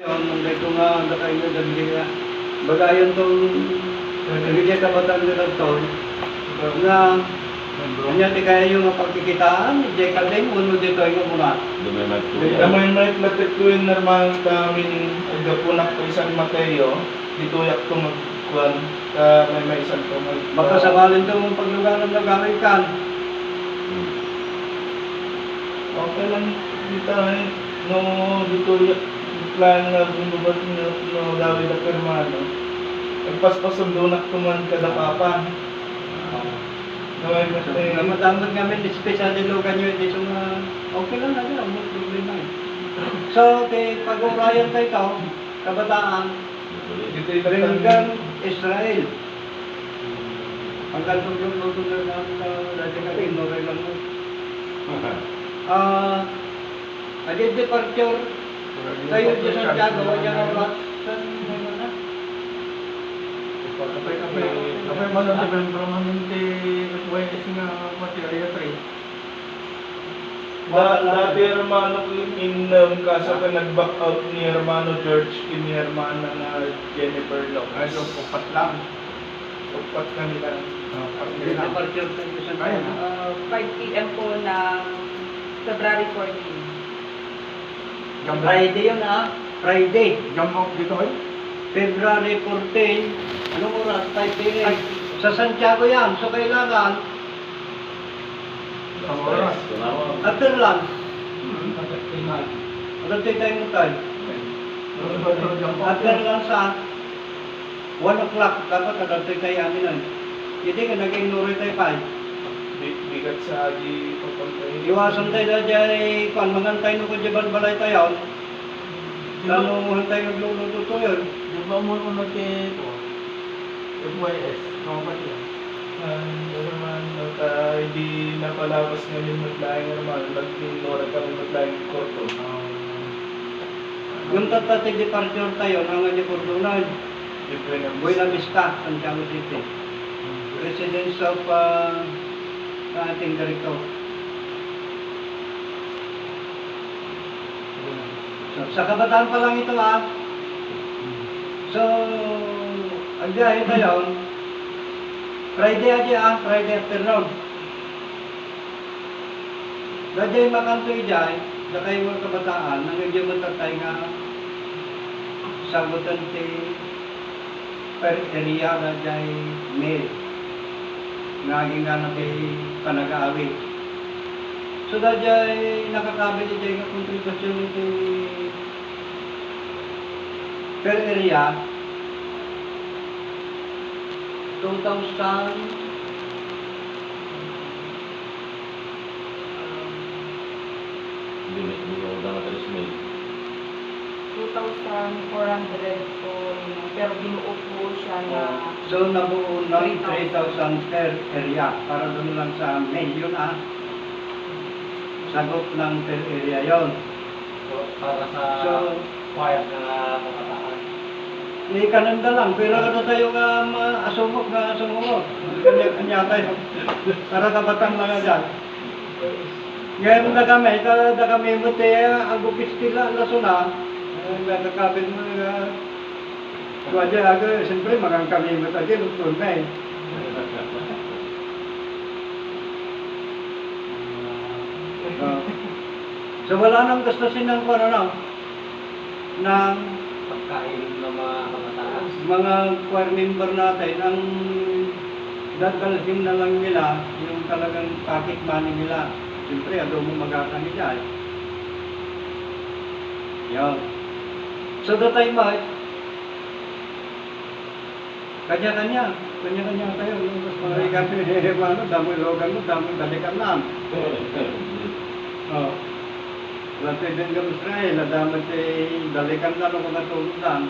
Ang dito nga, nakain na dali nga. Bagayan tong nagiging kabataan nila to, na kanya di kaya yung pagkikitaan, di kaleng uno dito yung muna. Damay may platituin naman kami agapunak ko isang Mateo, dito yak to magkuhan ka may isang to Baka sabalin itong paglugaran ng gamikan. Okay lang dito no dito yak plan nga bumubad no David na Permano. Nagpaspason doon na tuman kadapapan. Naway matay. Namadamag namin, special nilugan nyo, hindi so okay lang na yun, mo problema eh. So, pag-urayan tayo ito, kabataan, Ringgan Israel. Ang gantong yung luto na dati ka rin, noray lang mo. Agad departure, tayo di Santiago, wajan oras, saan may mana? Kapag malang sabihin permanente FYS nga material 3. Dati Hermano in kaso ka nag-back out ni Hermano George ni Hermana na Jennifer Lopez. Ay, so, upat lang. Upat kanila. Departure tayo di Santiago. 5 p.m. po ng February 14. Friday yun Friday. Jump off dito ay? February 14, anong oras? 5 p.m. Sa Santiago yan, so kailangan Ang oras. after lunch. Agad tayo mo tayo. After lunch 1 o'clock, dapat agad tayo amin nun. Hindi ka nag-ignore tayo 5. Bigat sa agi papunta. Iwasan tayo na dyan, kung mangantay no kung dyan balay tayo, lalo tayo nagluluto to yun. Di ba mo ko nag-ito? FYS. Kapag yan. Naman, hindi napalabas ngayon maglaing naman. Nag-ignore kami maglaing korto. Yung tatatig departure tayo, nangan niya Cordonan, Buena Vista, Santiago City. Residence of ating director. So, sa kabataan pa lang ito So, ang biyahe tayo, Friday aja Friday afternoon. Dahil makantoy dyan, na kayo mga kabataan, nangyay mo tatay nga sagutan ti per area na dyan mail. Naging nga na kay panag-aawit. So dahil nakakabili dyan nga kontribusyon ti per area 2,400 po, pero binuo po siya na So nabuo ng 3,000 per area para doon lang sa million sagot ng per area yon. Para sa So quiet na kabataan. may kananda lang, pero ano tayo nga asumok na asumok. Kanya tayo. Para kabatang mga dyan. Ngayon na kami mo tayo, ang gupis tila, lasuna. Nagkakapit mo nga. Kaya aga, siyempre magang kami mo tayo, lukton na eh. So wala nang gastusin ng ano, ng Pagkain ng mga kabataan. mga choir member natin, ang dadalhin na lang nila yung talagang pocket money nila. Siyempre, adobo magkakani dyan. Yan. So, the time ay, kanya-kanya tayo. Mas marigan ano, dami logan mo, dami balikan na. Oh. Lahat din kami Israel, dami dalikan na nung mga tulutan.